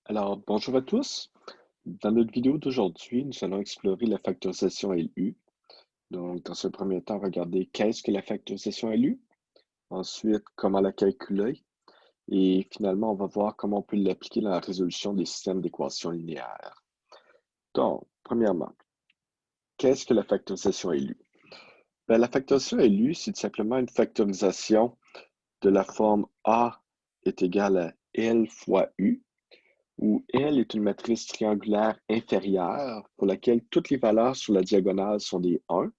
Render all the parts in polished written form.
Alors, bonjour à tous. Dans notre vidéo d'aujourd'hui, nous allons explorer la factorisation LU. Donc, dans ce premier temps, regarder qu'est-ce que la factorisation LU, ensuite, comment la calculer, et finalement, on va voir comment on peut l'appliquer dans la résolution des systèmes d'équations linéaires. Donc, premièrement, qu'est-ce que la factorisation LU? Ben, la factorisation LU, c'est tout simplement une factorisation de la forme A est égal à L fois U, où L est une matrice triangulaire inférieure pour laquelle toutes les valeurs sur la diagonale sont des 1,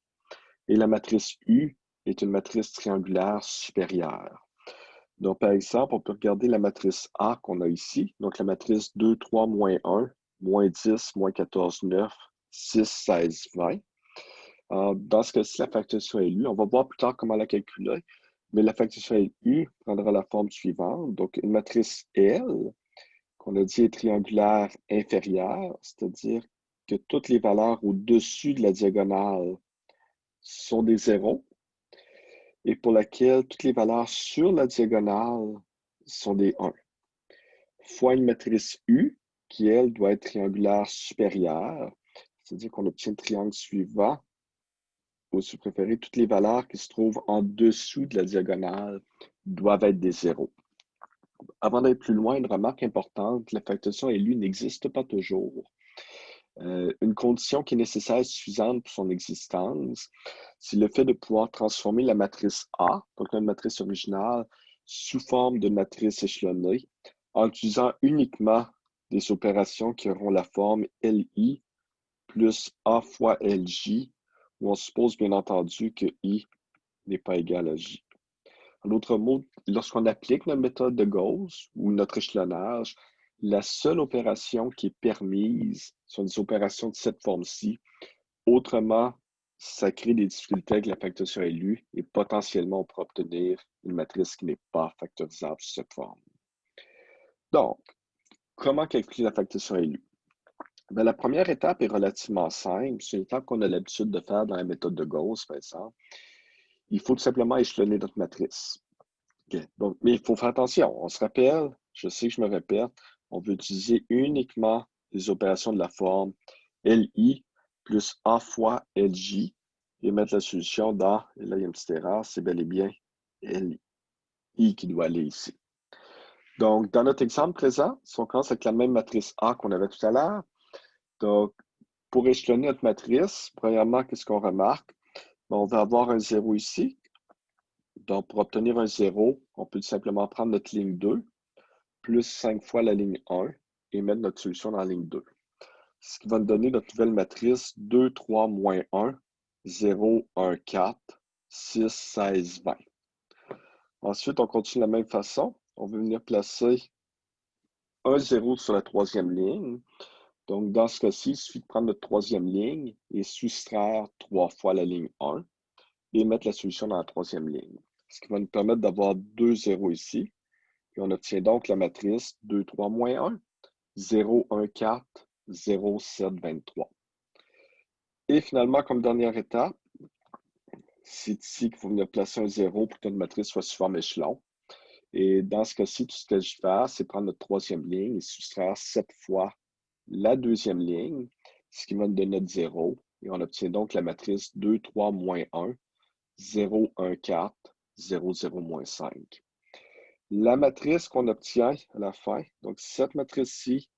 et la matrice U est une matrice triangulaire supérieure. Donc, par exemple, on peut regarder la matrice A qu'on a ici, donc la matrice 2, 3, moins 1, moins 10, moins 14, 9, 6, 16, 20. Dans ce cas-ci, la factorisation est LU. On va voir plus tard comment la calculer, mais la factorisation LU prendra la forme suivante. Donc, une matrice L, qu'on a dit est triangulaire inférieur, c'est-à-dire que toutes les valeurs au-dessus de la diagonale sont des zéros, et pour laquelle toutes les valeurs sur la diagonale sont des 1, fois une matrice U, qui, elle, doit être triangulaire supérieure, c'est-à-dire qu'on obtient le triangle suivant, ou si vous préférez, toutes les valeurs qui se trouvent en dessous de la diagonale doivent être des zéros. Avant d'aller plus loin, une remarque importante, la factorisation LU n'existe pas toujours. Une condition qui est nécessaire et suffisante pour son existence, c'est le fait de pouvoir transformer la matrice A, donc une matrice originale, sous forme de matrice échelonnée, en utilisant uniquement des opérations qui auront la forme LI plus A fois LJ, où on suppose bien entendu que I n'est pas égal à J. En d'autres mots, lorsqu'on applique notre méthode de Gauss ou notre échelonnage, la seule opération qui est permise sont des opérations de cette forme-ci. Autrement, ça crée des difficultés avec la factorisation LU et potentiellement on pourra obtenir une matrice qui n'est pas factorisable sous cette forme. Donc, comment calculer la factorisation LU? Ben, la première étape est relativement simple. C'est l'étape qu'on a l'habitude de faire dans la méthode de Gauss, par exemple. Il faut tout simplement échelonner notre matrice. OK. Donc, mais il faut faire attention. On se rappelle, je sais que je me répète, on veut utiliser uniquement les opérations de la forme LI plus A fois LJ et mettre la solution dans, et là il y a une petite erreur, c'est bel et bien LI qui doit aller ici. Donc, dans notre exemple présent, si on commence avec la même matrice A qu'on avait tout à l'heure, donc pour échelonner notre matrice, premièrement, qu'est-ce qu'on remarque? Bon, on va avoir un 0 ici. Donc, pour obtenir un 0, on peut tout simplement prendre notre ligne 2, plus 5 fois la ligne 1 et mettre notre solution dans la ligne 2. Ce qui va nous donner notre nouvelle matrice 2, 3, moins 1, 0, 1, 4, 6, 16, 20. Ensuite, on continue de la même façon. On va venir placer un 0 sur la troisième ligne. Donc, dans ce cas-ci, il suffit de prendre notre troisième ligne et soustraire 3 fois la ligne 1 et mettre la solution dans la troisième ligne. Ce qui va nous permettre d'avoir 2 zéros ici. Et on obtient donc la matrice 2, 3, moins 1, 0, 1, 4, 0, 7, 23. Et finalement, comme dernière étape, c'est ici qu'il faut venir placer un 0 pour que notre matrice soit sous forme échelon. Et dans ce cas-ci, tout ce que je vais faire, c'est prendre notre troisième ligne et soustraire 7 fois la deuxième ligne, ce qui va nous donner notre 0. Et on obtient donc la matrice 2, 3, moins 1, 0, 1, 4, 0, 0, moins 5. La matrice qu'on obtient à la fin, donc cette matrice-ci,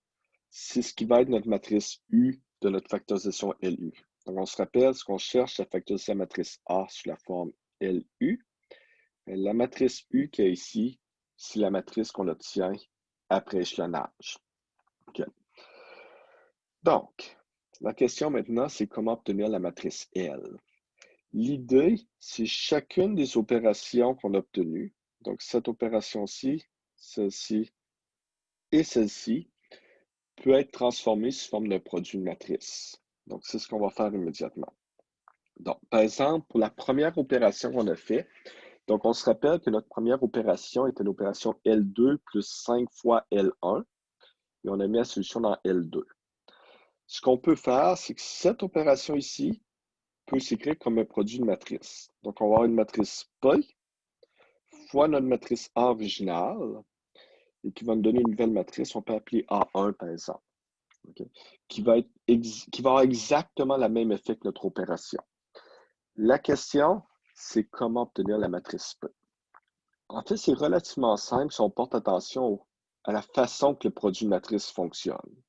c'est ce qui va être notre matrice U de notre factorisation LU. Donc, on se rappelle, ce qu'on cherche, c'est à factoriser la matrice A sous la forme LU. La matrice U qui est ici, c'est la matrice qu'on obtient après échelonnage. Okay. Donc, la question maintenant, c'est comment obtenir la matrice L. L'idée, c'est chacune des opérations qu'on a obtenues, donc cette opération-ci, celle-ci et celle-ci, peut être transformée sous forme d'un produit de matrice. Donc, c'est ce qu'on va faire immédiatement. Donc, par exemple, pour la première opération qu'on a fait, donc on se rappelle que notre première opération était l'opération L2 plus 5 fois L1, et on a mis la solution dans L2. Ce qu'on peut faire, c'est que cette opération ici peut s'écrire comme un produit de matrice. Donc, on va avoir une matrice P fois notre matrice A originale, et qui va nous donner une nouvelle matrice, on peut appeler A1 par exemple, okay? Qui va avoir exactement le même effet que notre opération. La question, c'est comment obtenir la matrice P. En fait, c'est relativement simple si on porte attention à la façon que le produit matrice fonctionne.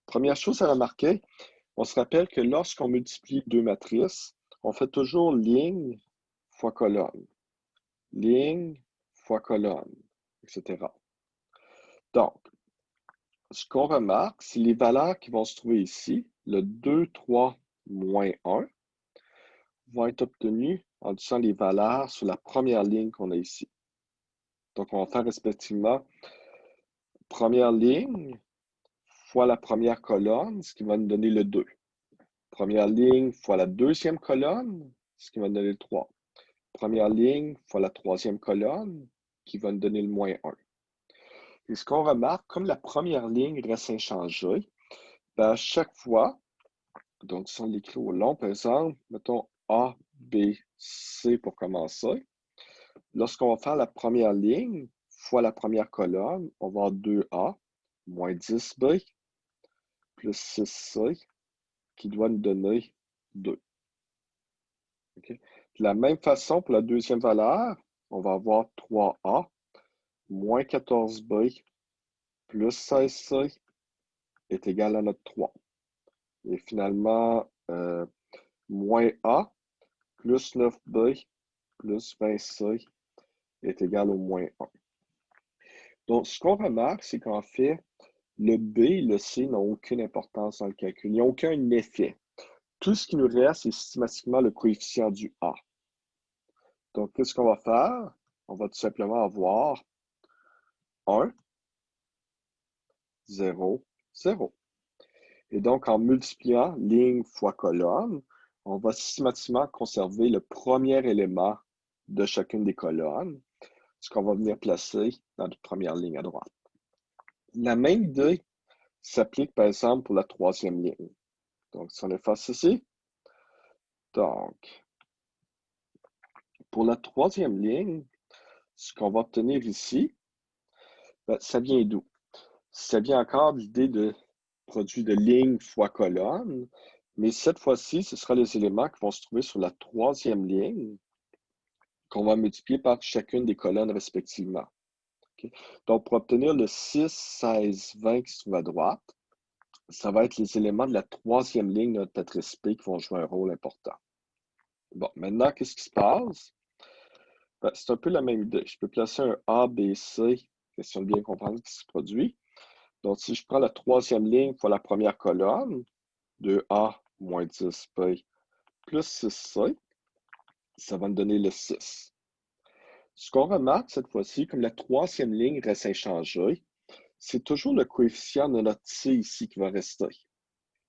Première chose à remarquer, on se rappelle que lorsqu'on multiplie deux matrices, on fait toujours ligne fois colonne, ligne fois colonne, etc. Donc, ce qu'on remarque, c'est les valeurs qui vont se trouver ici, le 2, 3, moins 1, vont être obtenues en utilisant les valeurs sur la première ligne qu'on a ici. Donc, on va faire respectivement première ligne fois la première colonne, ce qui va nous donner le 2. Première ligne fois la deuxième colonne, ce qui va nous donner le 3. Première ligne fois la troisième colonne, qui va nous donner le moins 1. Et ce qu'on remarque, comme la première ligne reste inchangée, ben à chaque fois, donc si on l'écrit au long, par exemple, mettons A, B, C pour commencer, lorsqu'on va faire la première ligne fois la première colonne, on va avoir 2A moins 10B plus 6C qui doit nous donner 2. Okay? De la même façon, pour la deuxième valeur, on va avoir 3A moins 14B plus 16C est égal à notre 3. Et finalement, moins A plus 9B plus 20C est égal au moins 1. Donc, ce qu'on remarque, c'est qu'en fait, le B et le C n'ont aucune importance dans le calcul. Il n'y a aucun effet. Tout ce qui nous reste, c'est systématiquement le coefficient du A. Donc, qu'est-ce qu'on va faire? On va tout simplement avoir 1, 0, 0. Et donc, en multipliant ligne fois colonne, on va systématiquement conserver le premier élément de chacune des colonnes, ce qu'on va venir placer dans notre première ligne à droite. La même idée s'applique par exemple pour la troisième ligne. Donc, si on efface ceci, donc, pour la troisième ligne, ce qu'on va obtenir ici, ben, ça vient d'où? Ça vient encore de l'idée de produit de ligne fois colonne, mais cette fois-ci, ce sera les éléments qui vont se trouver sur la troisième ligne qu'on va multiplier par chacune des colonnes respectivement. Okay? Donc, pour obtenir le 6, 16, 20 qui se trouve à droite, ça va être les éléments de la troisième ligne de notre matrice P qui vont jouer un rôle important. Bon, maintenant, qu'est-ce qui se passe? Ben, c'est un peu la même idée. Je peux placer un A, B, C, question de bien comprendre ce qui se produit. Donc, si je prends la troisième ligne fois la première colonne, 2A moins 10B plus 6C, ça va me donner le 6. Ce qu'on remarque cette fois-ci, comme la troisième ligne reste inchangée, c'est toujours le coefficient de notre C ici qui va rester.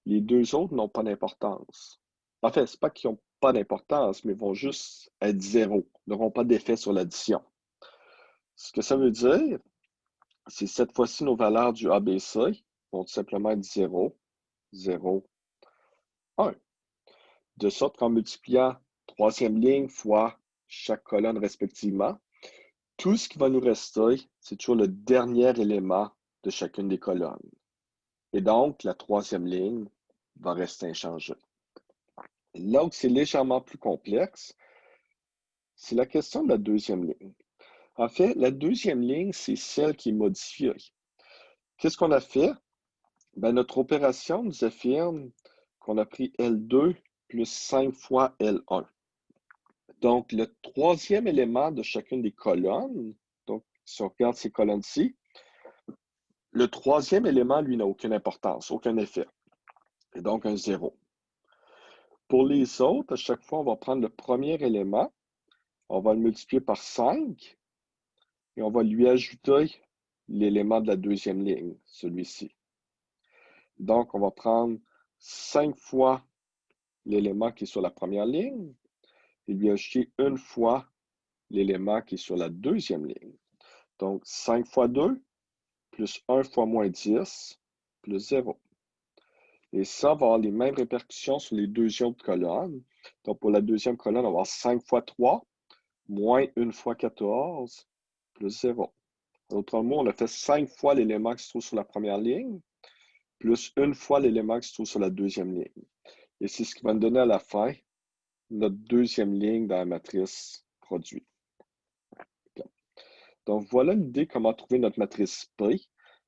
Les deux autres n'ont pas d'importance. En fait, ce n'est pas qu'ils n'ont pas d'importance, mais vont juste être zéro, n'auront pas d'effet sur l'addition. Ce que ça veut dire, c'est cette fois-ci, nos valeurs du ABC vont tout simplement être 0, 0, 1. De sorte qu'en multipliant troisième ligne fois chaque colonne respectivement, tout ce qui va nous rester, c'est toujours le dernier élément de chacune des colonnes. Et donc, la troisième ligne va rester inchangée. Là où c'est légèrement plus complexe, c'est la question de la deuxième ligne. En fait, la deuxième ligne, c'est celle qui est modifiée. Qu'est-ce qu'on a fait? Ben, notre opération nous affirme qu'on a pris L2 plus 5 fois L1. Donc, le troisième élément de chacune des colonnes, donc si on regarde ces colonnes-ci, le troisième élément, lui, n'a aucune importance, aucun effet. Et donc, un 0. Pour les autres, à chaque fois, on va prendre le premier élément, on va le multiplier par 5 et on va lui ajouter l'élément de la deuxième ligne, celui-ci. Donc, on va prendre 5 fois l'élément qui est sur la première ligne et lui ajouter une fois l'élément qui est sur la deuxième ligne. Donc, 5 fois 2 plus 1 fois moins 10 plus 0. Et ça va avoir les mêmes répercussions sur les deux autres colonnes. Donc, pour la deuxième colonne, on va avoir 5 fois 3 moins 1 fois 14 plus 0. En d'autres mots, on a fait 5 fois l'élément qui se trouve sur la première ligne, plus une fois l'élément qui se trouve sur la deuxième ligne. Et c'est ce qui va nous donner à la fin notre deuxième ligne dans la matrice produit. Donc, voilà l'idée comment trouver notre matrice P.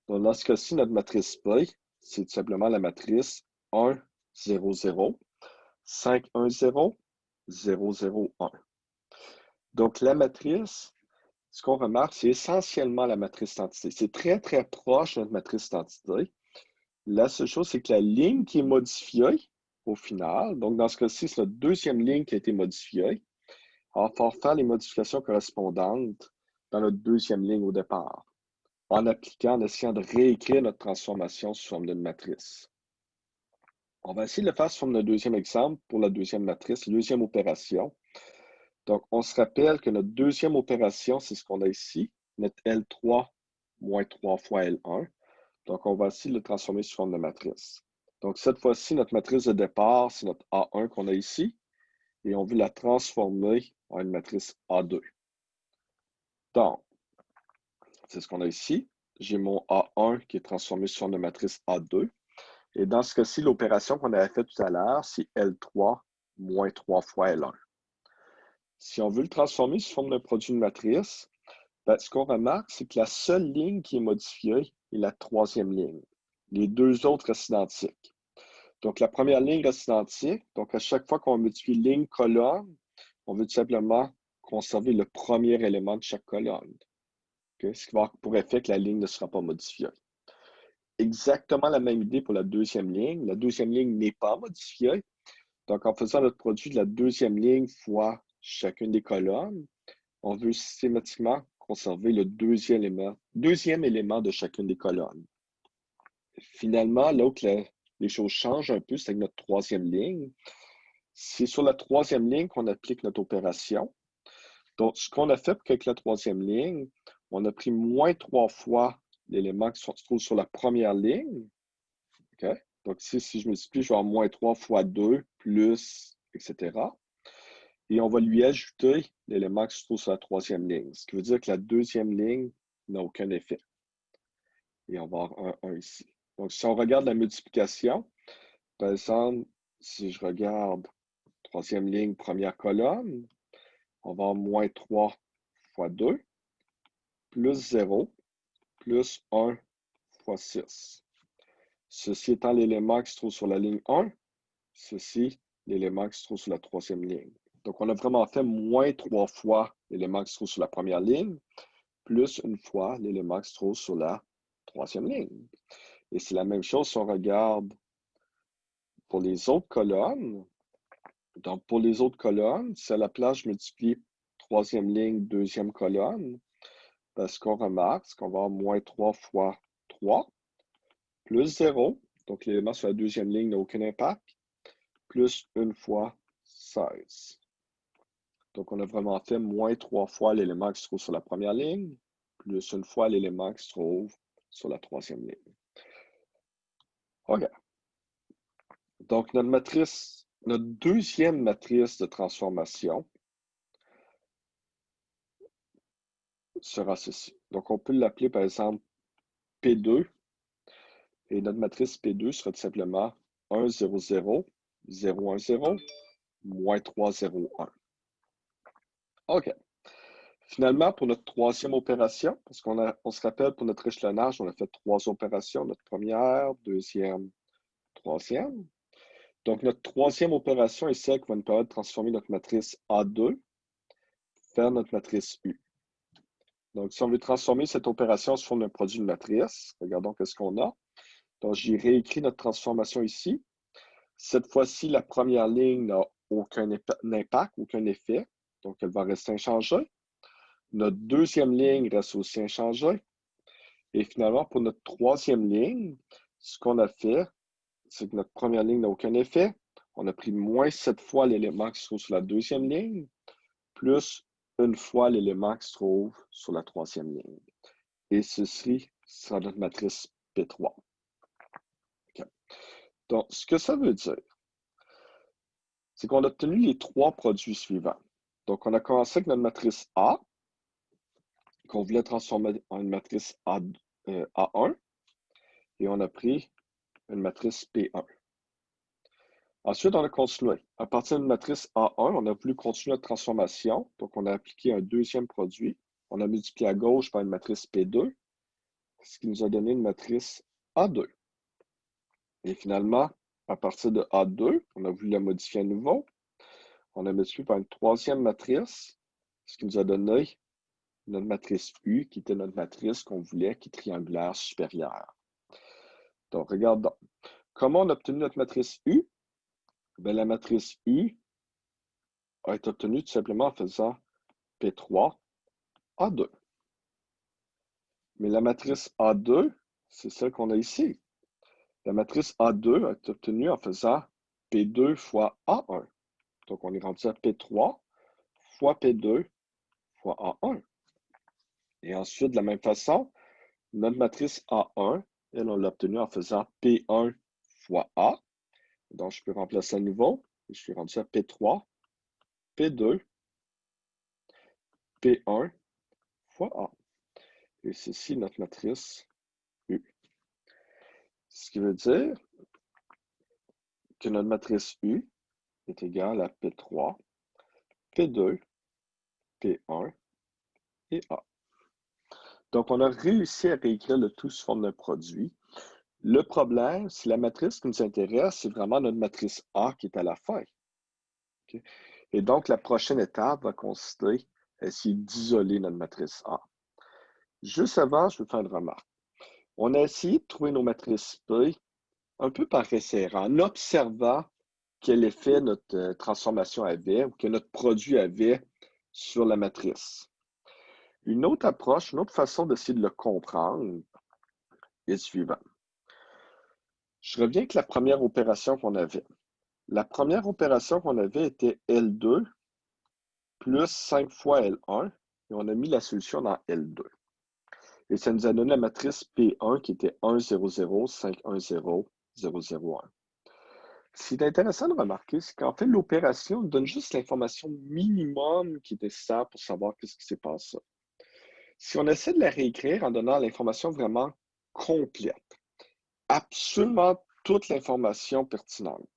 Donc, dans ce cas-ci, notre matrice P, c'est tout simplement la matrice 1, 0, 0, 5, 1, 0, 0, 0, 1. Donc, la matrice, ce qu'on remarque, c'est essentiellement la matrice identité. C'est très, très proche de notre matrice identité. La seule chose, c'est que la ligne qui est modifiée au final, donc dans ce cas-ci, c'est notre deuxième ligne qui a été modifiée. Alors, il faut faire les modifications correspondantes dans notre deuxième ligne au départ, en appliquant, en essayant de réécrire notre transformation sous forme d'une matrice. On va essayer de le faire sous forme d'un deuxième exemple pour la deuxième matrice, la deuxième opération. Donc, on se rappelle que notre deuxième opération, c'est ce qu'on a ici, notre L3 moins 3 fois L1. Donc, on va essayer de le transformer sous forme de matrice. Donc, cette fois-ci, notre matrice de départ, c'est notre A1 qu'on a ici, et on veut la transformer en une matrice A2. Donc, c'est ce qu'on a ici. J'ai mon A1 qui est transformé sous forme de matrice A2. Et dans ce cas-ci, l'opération qu'on avait faite tout à l'heure, c'est L3 moins 3 fois L1. Si on veut le transformer sous forme d'un produit de matrice, ben, ce qu'on remarque, c'est que la seule ligne qui est modifiée est la troisième ligne. Les deux autres restent identiques. Donc, la première ligne reste identique. Donc, à chaque fois qu'on modifie ligne, colonne, on veut tout simplement conserver le premier élément de chaque colonne. Okay? Ce qui va avoir pour effet que la ligne ne sera pas modifiée. Exactement la même idée pour la deuxième ligne. La deuxième ligne n'est pas modifiée. Donc, en faisant notre produit de la deuxième ligne fois chacune des colonnes, on veut systématiquement conserver le deuxième élément de chacune des colonnes. Finalement, là où les choses changent un peu, c'est avec notre troisième ligne. C'est sur la troisième ligne qu'on applique notre opération. Donc, ce qu'on a fait avec la troisième ligne, on a pris moins 3 fois l'élément qui se trouve sur la première ligne. Okay? Donc, ici, si je multiplie, je vais avoir moins 3 fois 2, plus, etc. Et on va lui ajouter l'élément qui se trouve sur la troisième ligne. Ce qui veut dire que la deuxième ligne n'a aucun effet. Et on va avoir un ici. Donc, si on regarde la multiplication, par exemple, si je regarde troisième ligne, première colonne, on va avoir moins 3 fois 2, plus 0, plus 1 fois 6. Ceci étant l'élément qui se trouve sur la ligne 1, ceci, l'élément qui se trouve sur la troisième ligne. Donc, on a vraiment fait moins 3 fois l'élément qui se trouve sur la première ligne, plus une fois l'élément qui se trouve sur la troisième ligne. Et c'est la même chose si on regarde pour les autres colonnes. Donc, pour les autres colonnes, si à la place, je multiplie troisième ligne, deuxième colonne, ce qu'on remarque, c'est qu'on va avoir moins 3 fois 3, plus 0, donc l'élément sur la deuxième ligne n'a aucun impact, plus une fois 16. Donc, on a vraiment fait moins 3 fois l'élément qui se trouve sur la première ligne, plus une fois l'élément qui se trouve sur la troisième ligne. OK. Donc, notre deuxième matrice de transformation sera ceci. Donc, on peut l'appeler, par exemple, P2. Et notre matrice P2 sera tout simplement 1, 0, 0, 0, 1, 0, moins 3, 0, 1. OK. Finalement, pour notre troisième opération, parce qu'on se rappelle, pour notre échelonnage, on a fait 3 opérations. Notre première, deuxième, troisième. Donc, notre troisième opération est celle qui va nous permettre de transformer notre matrice A2 vers notre matrice U. Donc, si on veut transformer cette opération sous forme d'un produit de matrice, regardons ce qu'on a. Donc, j'ai réécrit notre transformation ici. Cette fois-ci, la première ligne n'a aucun impact, aucun effet. Donc, elle va rester inchangée. Notre deuxième ligne reste aussi inchangée. Et finalement, pour notre troisième ligne, ce qu'on a fait, c'est que notre première ligne n'a aucun effet. On a pris moins 7 fois l'élément qui se trouve sur la deuxième ligne, plus une fois l'élément qui se trouve sur la troisième ligne. Et ceci sera notre matrice P3. Okay. Donc, ce que ça veut dire, c'est qu'on a obtenu les 3 produits suivants. Donc, on a commencé avec notre matrice A, qu'on voulait transformer en une matrice A1 et on a pris une matrice P1. Ensuite, on a continué. À partir d'une matrice A1, on a voulu continuer notre transformation. Donc, on a appliqué un deuxième produit. On a multiplié à gauche par une matrice P2, ce qui nous a donné une matrice A2. Et finalement, à partir de A2, on a voulu la modifier à nouveau. On a multiplié par une troisième matrice, ce qui nous a donné notre matrice U, qui était notre matrice qu'on voulait, qui est triangulaire supérieure. Donc, regardons. Comment on a obtenu notre matrice U? Bien, la matrice U a été obtenue tout simplement en faisant P3, A2. Mais la matrice A2, c'est celle qu'on a ici. La matrice A2 a été obtenue en faisant P2 fois A1. Donc, on est rendu à P3 fois P2 fois A1. Et ensuite, de la même façon, notre matrice A1, elle, on l'a obtenue en faisant P1 fois A. Donc, je peux remplacer à nouveau. Et je suis rendu à P3, P2, P1 fois A. Et c'est ici notre matrice U. Ce qui veut dire que notre matrice U est égale à P3, P2, P1 et A. Donc, on a réussi à réécrire le tout sous forme d'un produit. Le problème, c'est la matrice qui nous intéresse, c'est vraiment notre matrice A qui est à la fin. Okay? Et donc, la prochaine étape va consister à essayer d'isoler notre matrice A. Juste avant, je vais faire une remarque. On a essayé de trouver nos matrices P un peu par essai, en observant quel effet notre transformation avait ou que notre produit avait sur la matrice. Une autre approche, une autre façon d'essayer de le comprendre est suivante. Je reviens avec la première opération qu'on avait. La première opération qu'on avait était L2 plus 5 fois L1 et on a mis la solution dans L2. Et ça nous a donné la matrice P1 qui était 1, 0, 0, 5, 1, 0, 0, 0, 1. Ce qui est intéressant de remarquer, c'est qu'en fait, l'opération donne juste l'information minimum qui est nécessaire pour savoir ce qui s'est passé. Si on essaie de la réécrire en donnant l'information vraiment complète, absolument toute l'information pertinente,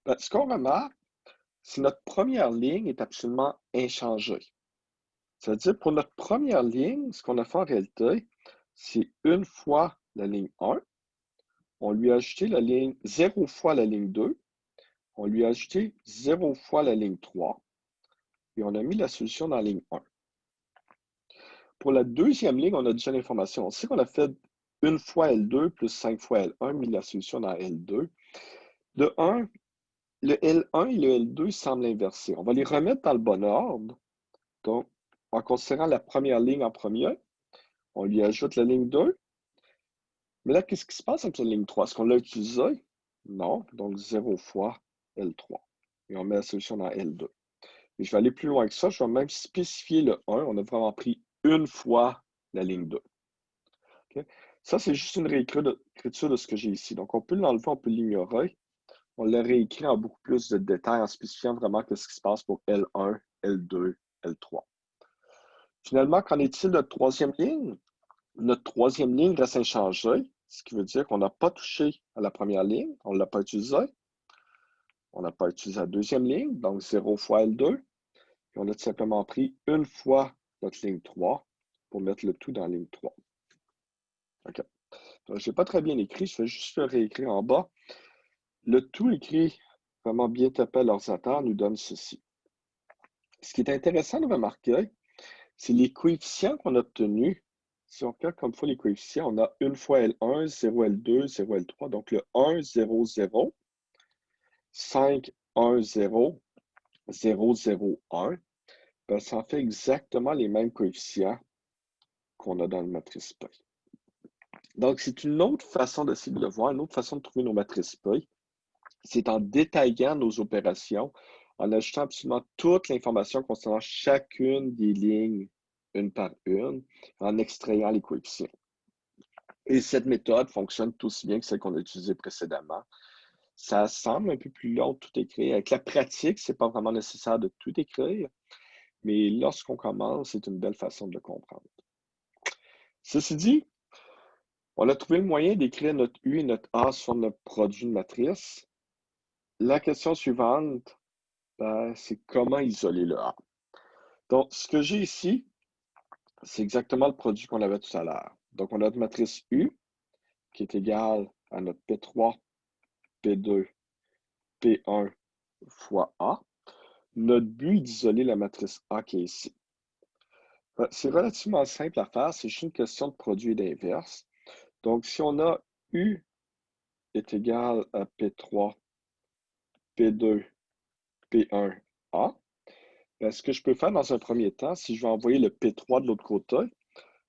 ben, ce qu'on remarque, c'est que notre première ligne est absolument inchangée. C'est-à-dire, pour notre première ligne, ce qu'on a fait en réalité, c'est une fois la ligne 1, on lui a ajouté la ligne 0 fois la ligne 2, on lui a ajouté 0 fois la ligne 3, et on a mis la solution dans la ligne 1. Pour la deuxième ligne, on a déjà l'information. On sait qu'on a fait une fois L2 plus 5 fois L1, mis la solution dans L2. De 1, le L1 et le L2 semblent inversés. On va les remettre dans le bon ordre. Donc, en considérant la première ligne en premier, on lui ajoute la ligne 2. Mais là, qu'est-ce qui se passe avec la ligne 3? Est-ce qu'on l'a utilisé? Non. Donc, 0 fois L3. Et on met la solution dans L2. Et je vais aller plus loin que ça. Je vais même spécifier le 1. On a vraiment pris une fois la ligne 2. Okay? Ça, c'est juste une réécriture de ce que j'ai ici. Donc, on peut l'enlever, on peut l'ignorer. On l'a réécrit en beaucoup plus de détails en spécifiant vraiment ce qui se passe pour L1, L2, L3. Finalement, qu'en est-il de notre troisième ligne? Notre troisième ligne reste inchangée, ce qui veut dire qu'on n'a pas touché à la première ligne, on ne l'a pas utilisée. On n'a pas utilisé la deuxième ligne, donc 0 fois L2. Et on a tout simplement pris une fois notre ligne 3 pour mettre le tout dans la ligne 3. OK. Donc, je n'ai pas très bien écrit, je vais juste le réécrire en bas. Le tout écrit vraiment bien tapé à l'ordinateur nous donne ceci. Ce qui est intéressant de remarquer, c'est les coefficients qu'on a obtenus. Si on regarde comme fois les coefficients, on a une fois L1, 0 L2, 0 L3. Donc le 1, 0, 0, 5, 1, 0, 0, 0, 1. Ben, ça en fait exactement les mêmes coefficients qu'on a dans la matrice P. Donc, c'est une autre façon d'essayer de le voir, une autre façon de trouver nos matrices P. C'est en détaillant nos opérations, en ajoutant absolument toute l'information concernant chacune des lignes, une par une, en extrayant les coefficients. Et cette méthode fonctionne tout aussi bien que celle qu'on a utilisée précédemment. Ça semble un peu plus long de tout écrire. Avec la pratique, ce n'est pas vraiment nécessaire de tout écrire, mais lorsqu'on commence, c'est une belle façon de le comprendre. Ceci dit, on a trouvé le moyen d'écrire notre U et notre A sur notre produit de matrice. La question suivante, c'est comment isoler le A. Donc, ce que j'ai ici, c'est exactement le produit qu'on avait tout à l'heure. Donc, on a notre matrice U qui est égale à notre P3, P2, P1 fois A. Notre but est d'isoler la matrice A qui est ici. C'est relativement simple à faire, c'est juste une question de produit et d'inverse. Donc, si on a U est égal à P3, P2, P1, A, ce que je peux faire dans un premier temps, si je veux envoyer le P3 de l'autre côté,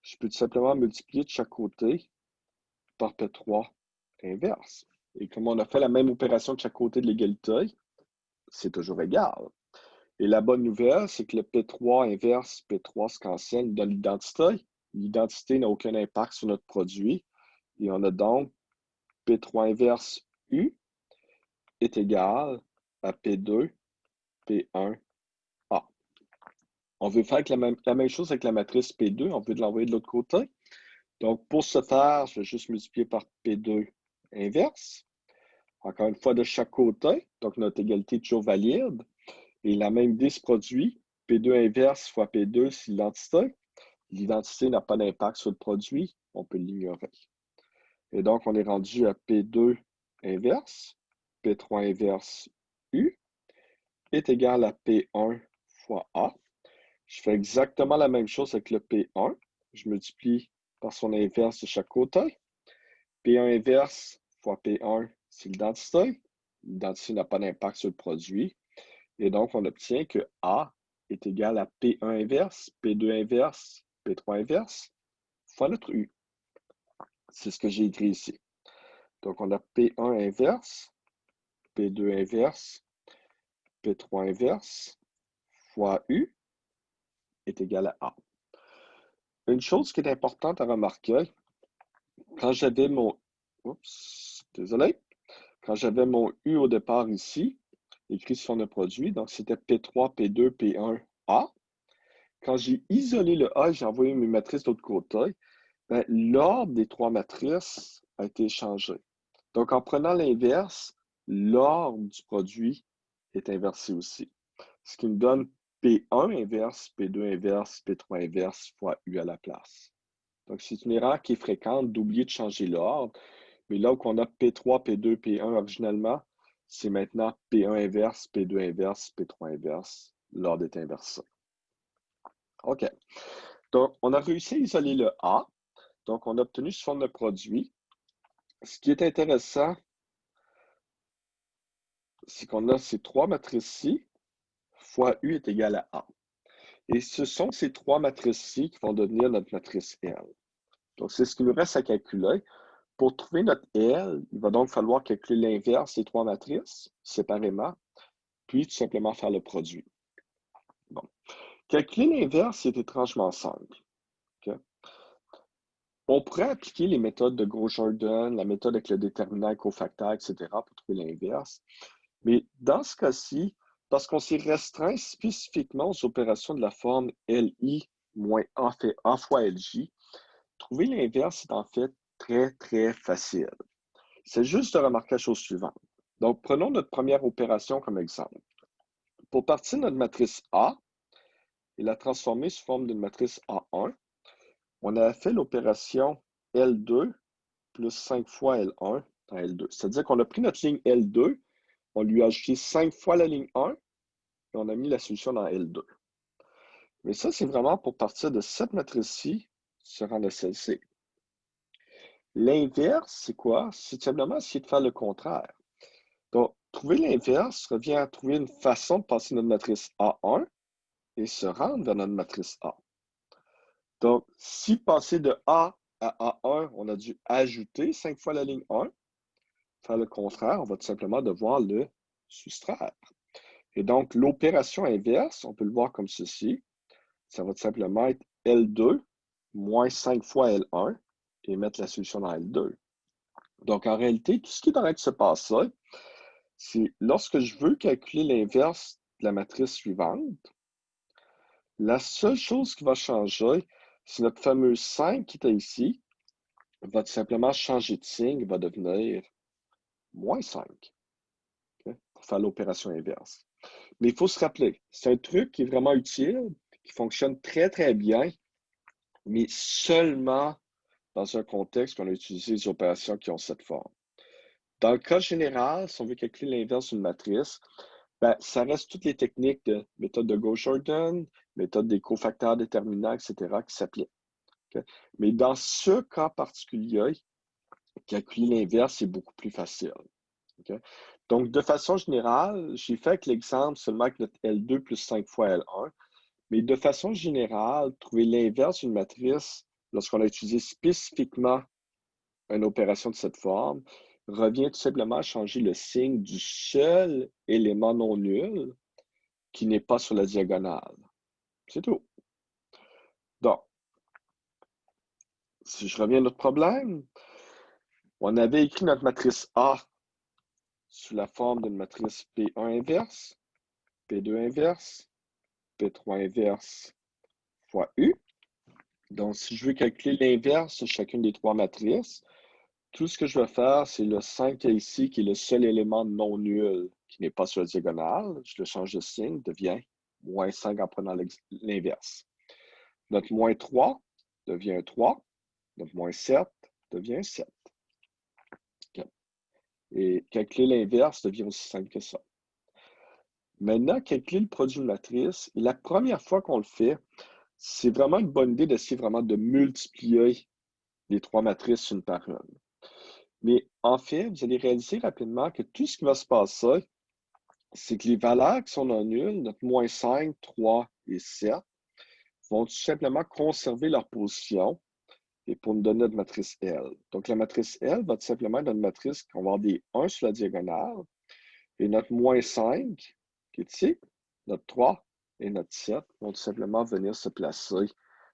je peux tout simplement multiplier de chaque côté par P3 inverse. Et comme on a fait la même opération de chaque côté de l'égalité, c'est toujours égal. Et la bonne nouvelle, c'est que le P3 inverse P3 se cancelle dans l'identité. L'identité n'a aucun impact sur notre produit. Et on a donc P3 inverse U est égal à P2, P1, A. On veut faire la même chose avec la matrice P2, on veut l'envoyer de l'autre côté. Donc, pour ce faire, je vais juste multiplier par P2 inverse. Encore une fois, de chaque côté. Donc, notre égalité est toujours valide. Et la même idée se produit. P2 inverse fois P2, c'est l'identité. L'identité n'a pas d'impact sur le produit. On peut l'ignorer. Et donc, on est rendu à P2 inverse. P3 inverse U est égal à P1 fois A. Je fais exactement la même chose avec le P1. Je multiplie par son inverse de chaque côté. P1 inverse fois P1, c'est l'identité. L'identité n'a pas d'impact sur le produit. Et donc, on obtient que A est égal à P1 inverse, P2 inverse, P3 inverse fois notre U. C'est ce que j'ai écrit ici. Donc, on a P1 inverse, P2 inverse, P3 inverse fois U est égal à A. Une chose qui est importante à remarquer, quand j'avais mon... Oups, désolé. Quand j'avais mon U au départ ici, écrit sur le produit, donc c'était P3, P2, P1, A. Quand j'ai isolé le A, j'ai envoyé mes matrices de l'autre côté, l'ordre des trois matrices a été changé. Donc, en prenant l'inverse, l'ordre du produit est inversé aussi. Ce qui me donne P1 inverse, P2 inverse, P3 inverse fois U à la place. Donc, c'est une erreur qui est fréquente d'oublier de changer l'ordre. Mais là où on a P3, P2, P1 originalement, c'est maintenant P1 inverse, P2 inverse, P3 inverse. L'ordre est inversé. OK. Donc, on a réussi à isoler le A. Donc, on a obtenu sous forme de produit. Ce qui est intéressant, c'est qu'on a ces trois matrices-ci fois U est égal à A. Et ce sont ces trois matrices-ci qui vont devenir notre matrice L. Donc, c'est ce qu'il nous reste à calculer. Pour trouver notre L, il va donc falloir calculer l'inverse des trois matrices séparément, puis tout simplement faire le produit. Bon. Calculer l'inverse, c'est étrangement simple. Okay? On pourrait appliquer les méthodes de Gros-Jordan, la méthode avec le déterminant cofacteur, etc., pour trouver l'inverse. Mais dans ce cas-ci, parce qu'on s'est restreint spécifiquement aux opérations de la forme LI moins A fait A fois LJ, trouver l'inverse est en fait très, très facile. C'est juste de remarquer la chose suivante. Donc, prenons notre première opération comme exemple. Pour partir de notre matrice A et la transformer sous forme d'une matrice A1, on a fait l'opération L2 plus 5 fois L1 dans L2. C'est-à-dire qu'on a pris notre ligne L2, on lui a ajouté 5 fois la ligne 1 et on a mis la solution dans L2. Mais ça, c'est vraiment pour partir de cette matrice-ci se rendre à celle-ci. L'inverse, c'est quoi? C'est simplement essayer de faire le contraire. Donc, trouver l'inverse revient à trouver une façon de passer notre matrice A1 et se rendre vers notre matrice A. Donc, si passer de A à A1, on a dû ajouter 5 fois la ligne 1, faire le contraire, on va tout simplement devoir le soustraire. Et donc, l'opération inverse, on peut le voir comme ceci. Ça va tout simplement être L2 moins 5 fois L1 et mettre la solution dans L2. Donc, en réalité, tout ce qui est en train de se passer, c'est lorsque je veux calculer l'inverse de la matrice suivante, La seule chose qui va changer, c'est notre fameux 5 qui était ici, va tout simplement changer de signe, va devenir -5, ok, pour faire l'opération inverse. Mais il faut se rappeler, c'est un truc qui est vraiment utile, qui fonctionne très, très bien, mais seulement dans un contexte où on a utilisé des opérations qui ont cette forme. Dans le cas général, si on veut calculer l'inverse d'une matrice, ben, ça reste toutes les techniques de méthode de Gauss-Jordan, méthode des cofacteurs déterminants, etc., qui s'appliquent. Okay? Mais dans ce cas particulier, calculer l'inverse est beaucoup plus facile. Okay? Donc, de façon générale, j'ai fait avec l'exemple seulement avec notre L2 plus 5 fois L1, mais de façon générale, trouver l'inverse d'une matrice, lorsqu'on a utilisé spécifiquement une opération de cette forme, revient tout simplement à changer le signe du seul élément non nul qui n'est pas sur la diagonale. C'est tout. Donc, si je reviens à notre problème, on avait écrit notre matrice A sous la forme d'une matrice P1 inverse, P2 inverse, P3 inverse fois U. Donc, si je veux calculer l'inverse de chacune des trois matrices, tout ce que je vais faire, c'est le 5 ici, qui est le seul élément non nul qui n'est pas sur la diagonale. Je le change de signe, devient -5 en prenant l'inverse. Notre -3 devient un 3. Notre -7 devient 7. Okay. Et calculer l'inverse devient aussi simple que ça. Maintenant, calculer le produit de matrice, et la première fois qu'on le fait, c'est vraiment une bonne idée d'essayer vraiment de multiplier les trois matrices une par une. Mais en fait, vous allez réaliser rapidement que tout ce qui va se passer, c'est que les valeurs qui sont non nulles, notre -5, 3 et 7, vont tout simplement conserver leur position et pour nous donner notre matrice L. Donc, la matrice L va tout simplement être une matrice qu'on va avoir des 1 sur la diagonale et notre -5, qui est ici, notre 3 et notre 7 vont tout simplement venir se placer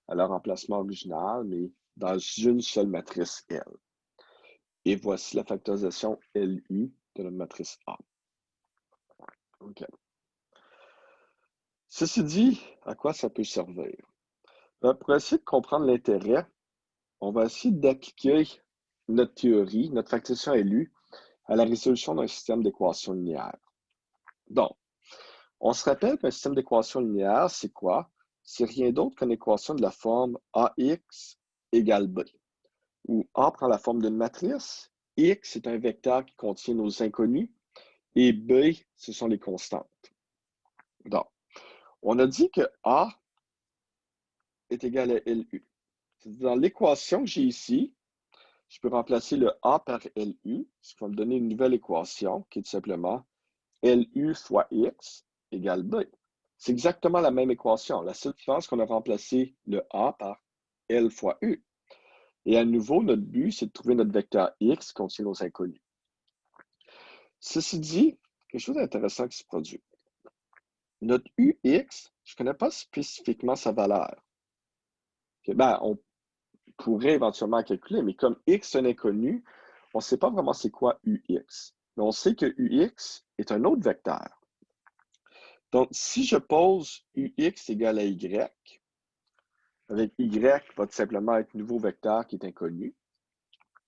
à leur emplacement original, mais dans une seule matrice L. Et voici la factorisation LU de notre matrice A. OK. Ceci dit, à quoi ça peut servir? Pour essayer de comprendre l'intérêt, on va essayer d'appliquer notre théorie, notre factorisation LU, à la résolution d'un système d'équations linéaires. Donc, on se rappelle qu'un système d'équations linéaires, c'est quoi? C'est rien d'autre qu'une équation de la forme AX égale B, où A prend la forme d'une matrice, X est un vecteur qui contient nos inconnus, et B, ce sont les constantes. Donc, on a dit que A est égal à LU. Dans l'équation que j'ai ici, je peux remplacer le A par LU, ce qui va me donner une nouvelle équation qui est tout simplement LU fois X égale B. C'est exactement la même équation. La seule différence, c'est qu'on a remplacé le A par L fois U. Et à nouveau, notre but, c'est de trouver notre vecteur X qui contient nos inconnus. Ceci dit, quelque chose d'intéressant qui se produit. Notre UX, je ne connais pas spécifiquement sa valeur. Okay, ben, on pourrait éventuellement calculer, mais comme X est un inconnu, on ne sait pas vraiment c'est quoi UX. Mais on sait que UX est un autre vecteur. Donc, si je pose UX égale à Y, avec Y va tout simplement être nouveau vecteur qui est inconnu,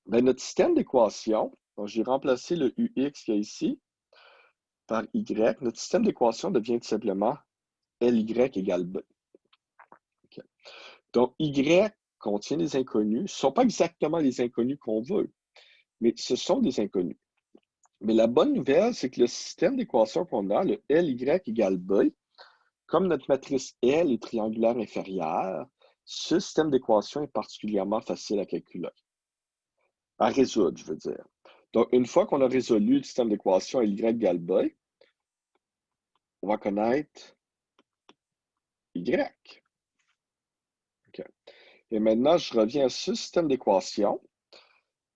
ben, notre système d'équation, donc j'ai remplacé le UX qu'il y a ici par Y, notre système d'équation devient tout simplement LY égale B. Okay. Donc, Y contient des inconnus. Ce ne sont pas exactement les inconnus qu'on veut, mais ce sont des inconnus. Mais la bonne nouvelle, c'est que le système d'équation qu'on a, le LY égale B, comme notre matrice L est triangulaire inférieure, ce système d'équation est particulièrement facile à calculer. À résoudre, je veux dire. Donc, une fois qu'on a résolu le système d'équation LY égale B, on va connaître Y. Okay. Et maintenant, je reviens à ce système d'équation.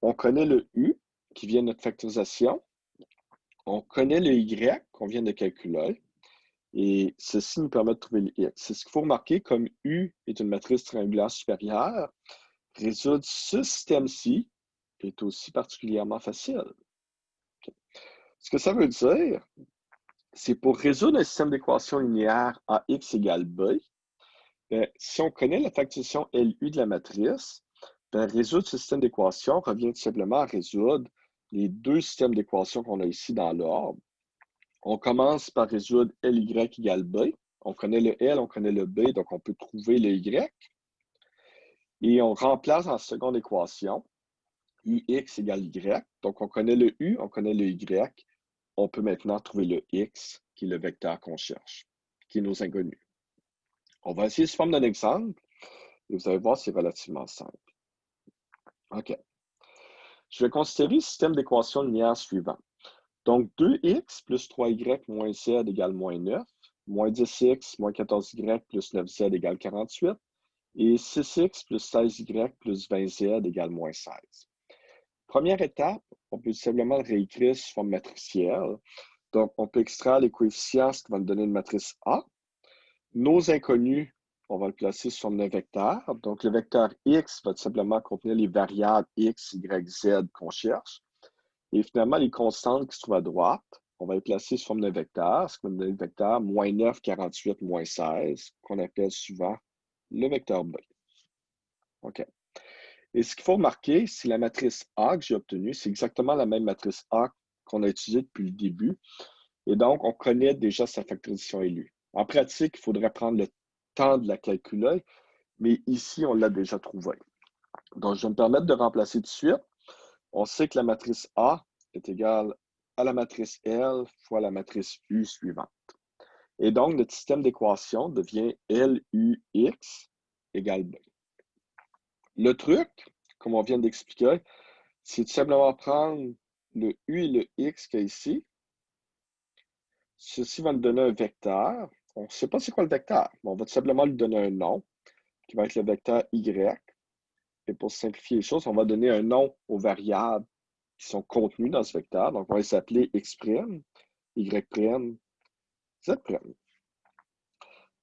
On connaît le U qui vient de notre factorisation. On connaît le Y qu'on vient de calculer. Et ceci nous permet de trouver le X. C'est ce qu'il faut remarquer, comme U est une matrice triangulaire supérieure, résoudre ce système-ci est aussi particulièrement facile. Okay. Ce que ça veut dire, c'est pour résoudre un système d'équations linéaires AX égale B, Ben, si on connaît la factorisation LU de la matrice, ben, résoudre ce système d'équations revient tout simplement à résoudre les deux systèmes d'équations qu'on a ici dans l'ordre. On commence par résoudre LY égale B. On connaît le L, on connaît le B, donc on peut trouver le Y. Et on remplace en seconde équation UX égale Y. Donc on connaît le U, on connaît le Y. On peut maintenant trouver le X, qui est le vecteur qu'on cherche, qui est nos inconnus. On va essayer sous forme d'un exemple, et vous allez voir, c'est relativement simple. OK. Je vais considérer le système d'équations linéaire suivant. Donc, 2x plus 3y moins z égale moins 9, moins 10x moins 14y plus 9z égale 48, et 6x plus 16y plus 20z égale moins 16. Première étape, on peut tout simplement le réécrire sous forme matricielle. Donc, on peut extraire les coefficients, ce qui va nous donner une matrice A. Nos inconnus, on va le placer sous forme d'un vecteur. Donc, le vecteur x va tout simplement contenir les variables x, y, z qu'on cherche. Et finalement, les constantes qui se trouvent à droite, on va les placer sous forme d'un vecteur, ce qui va nous donner le vecteur moins 9, 48, moins 16, qu'on appelle souvent le vecteur B. OK. Et ce qu'il faut remarquer, c'est la matrice A que j'ai obtenue, c'est exactement la même matrice A qu'on a utilisée depuis le début. Et donc, on connaît déjà sa factorisation LU. En pratique, il faudrait prendre le temps de la calculer, mais ici, on l'a déjà trouvée. Donc, je vais me permettre de remplacer tout de suite. On sait que la matrice A est égale à la matrice L fois la matrice U suivante. Et donc, notre système d'équation devient LUX égale B. Le truc, comme on vient d'expliquer, c'est tout simplement prendre le U et le X qu'il y a ici. Ceci va nous donner un vecteur. On ne sait pas c'est quoi le vecteur, mais on va tout simplement lui donner un nom, qui va être le vecteur Y. Et pour simplifier les choses, on va donner un nom aux variables qui sont contenues dans ce vecteur. Donc, on va les appeler X', Y', Z'.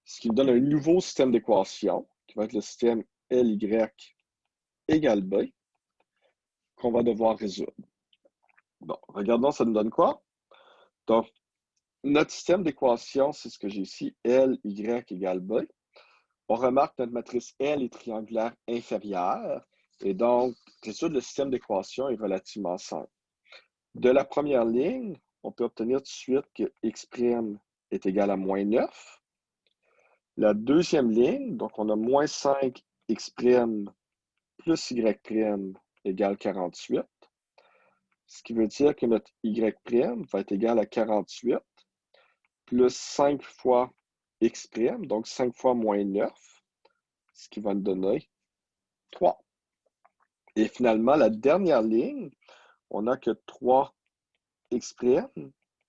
Ce qui nous donne un nouveau système d'équation, qui va être le système LY égale B, qu'on va devoir résoudre. Bon, regardons, ça nous donne quoi? Donc, notre système d'équation, c'est ce que j'ai ici, LY égale B. On remarque que notre matrice L est triangulaire inférieure, et donc, résoudre le système d'équation est relativement simple. De la première ligne, on peut obtenir tout de suite que X' est égal à moins 9. La deuxième ligne, donc on a moins 5 X' plus Y' égale 48. Ce qui veut dire que notre Y' va être égal à 48 plus 5 fois X', donc 5 fois moins 9, ce qui va nous donner 3. Et finalement, la dernière ligne, on n'a que 3 X'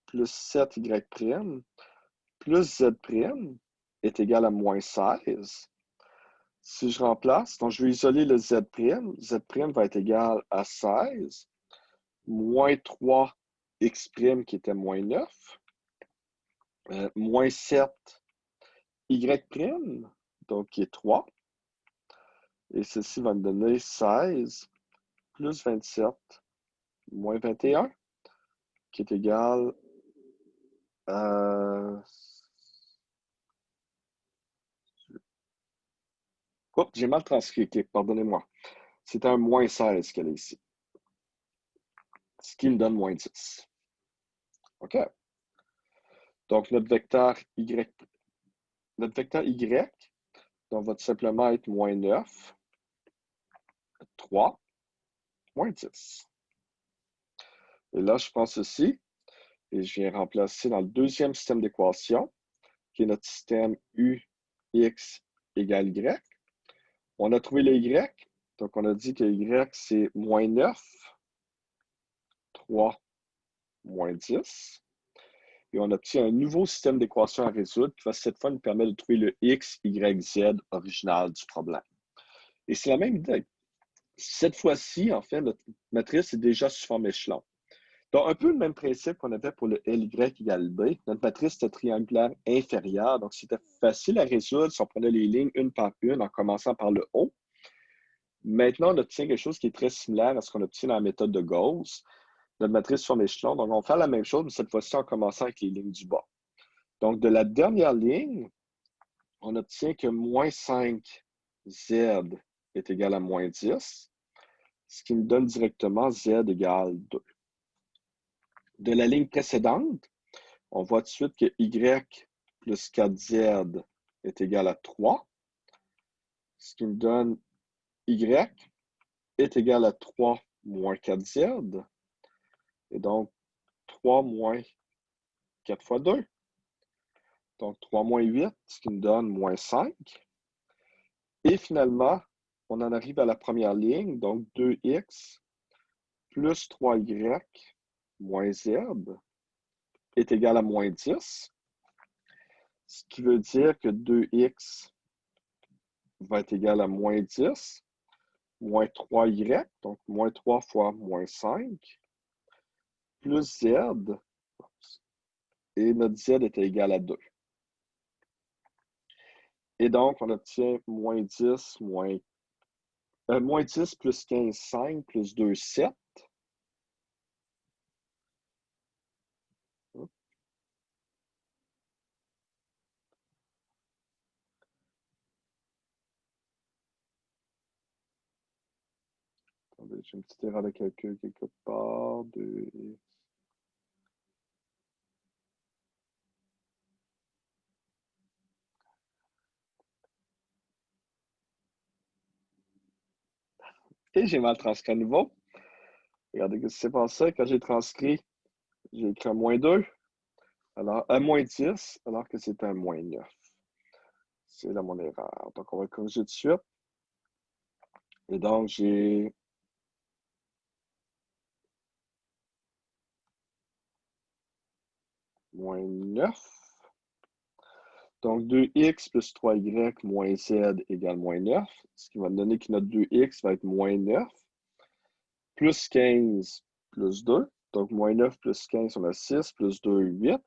plus 7 Y' plus Z' est égal à moins 16. Si je remplace, donc je vais isoler le Z', Z' va être égal à 16, moins 3 X' qui était moins 9, moins 7 Y', donc qui est 3, et ceci va me donner 16 plus 27 moins 21, qui est égal à... Oups, j'ai mal transcrit, pardonnez-moi. C'est un moins 16 qu'elle est ici, ce qui me donne moins 10. OK? Donc, notre vecteur Y, donc, va tout simplement être moins 9, 3, moins 10. Et là, je prends ceci et je viens remplacer dans le deuxième système d'équation, qui est notre système UX égale Y. On a trouvé le Y, donc on a dit que Y, c'est moins 9, 3, moins 10. Et on obtient un nouveau système d'équation à résoudre qui va cette fois nous permettre de trouver le X, Y, Z original du problème. Et c'est la même idée. Cette fois-ci, en fait, notre matrice est déjà sous forme échelon. Donc, un peu le même principe qu'on avait pour le LY égale B. Notre matrice était triangulaire inférieure, donc c'était facile à résoudre si on prenait les lignes une par une en commençant par le haut. Maintenant, on obtient quelque chose qui est très similaire à ce qu'on obtient dans la méthode de Gauss. Notre matrice sur échelon. Donc, on va faire la même chose, mais cette fois-ci en commençant avec les lignes du bas. Donc, de la dernière ligne, on obtient que moins 5z est égal à moins 10, ce qui nous donne directement z égale 2. De la ligne précédente, on voit tout de suite que y plus 4z est égal à 3, ce qui nous donne y est égal à 3 moins 4z, et donc 3 moins 4 fois 2. Donc 3 moins 8, ce qui nous donne moins 5. Et finalement, on en arrive à la première ligne, donc 2x plus 3y moins z est égal à moins 10, ce qui veut dire que 2x va être égal à moins 10, moins 3y, donc moins 3 fois moins 5, plus z, et notre z est égal à 2. Et donc, on obtient moins 10, moins 10 plus 15, 5, plus 2, 7. Attendez, j'ai une petite erreur de calcul quelque part. 2x. Et j'ai mal transcrit à nouveau. Regardez ce qui s'est passé. Quand j'ai transcrit, j'ai écrit un moins 2. Alors, un moins 10, alors que c'est un moins 9. C'est là mon erreur. Donc, on va corriger tout de suite. Et donc, j'ai moins 9. Donc, 2x plus 3y moins z égale moins 9, ce qui va me donner que notre 2x va être moins 9, plus 15 plus 2. Donc, moins 9 plus 15, on a 6, plus 2, 8,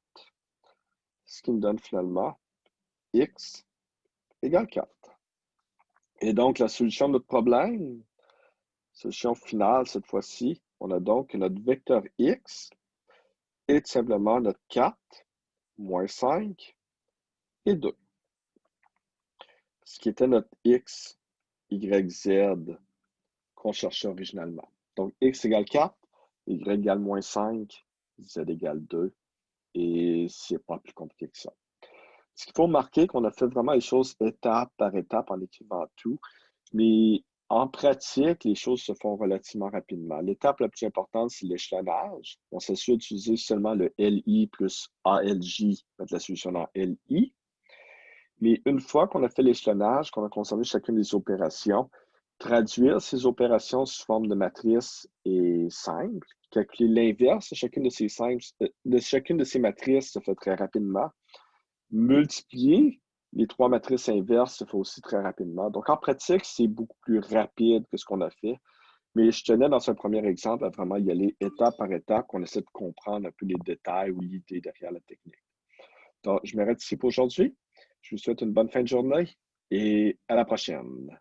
ce qui me donne finalement x égale 4. Et donc, la solution de notre problème, solution finale cette fois-ci, on a donc que notre vecteur x est simplement notre 4, moins 5 et 2. Ce qui était notre x, y, z qu'on cherchait originalement. Donc, x égale 4, y égale moins 5, z égale 2, et c'est pas plus compliqué que ça. Ce qu'il faut remarquer, qu'on a fait vraiment les choses étape par étape en écrivant tout, mais en pratique, les choses se font relativement rapidement. L'étape la plus importante, c'est l'échelonnage. On s'assure d'utiliser seulement le LI plus ALJ, mettre la solution dans LI. Mais une fois qu'on a fait l'échelonnage, qu'on a consommé chacune des opérations, traduire ces opérations sous forme de matrice est simple. Calculer l'inverse de chacune de ces matrices se fait très rapidement. Multiplier les 3 matrices inverses se fait aussi très rapidement. Donc, en pratique, c'est beaucoup plus rapide que ce qu'on a fait. Mais je tenais dans ce premier exemple à vraiment y aller étape par étape, qu'on essaie de comprendre un peu les détails ou l'idée derrière la technique. Donc, je m'arrête ici pour aujourd'hui. Je vous souhaite une bonne fin de journée et à la prochaine.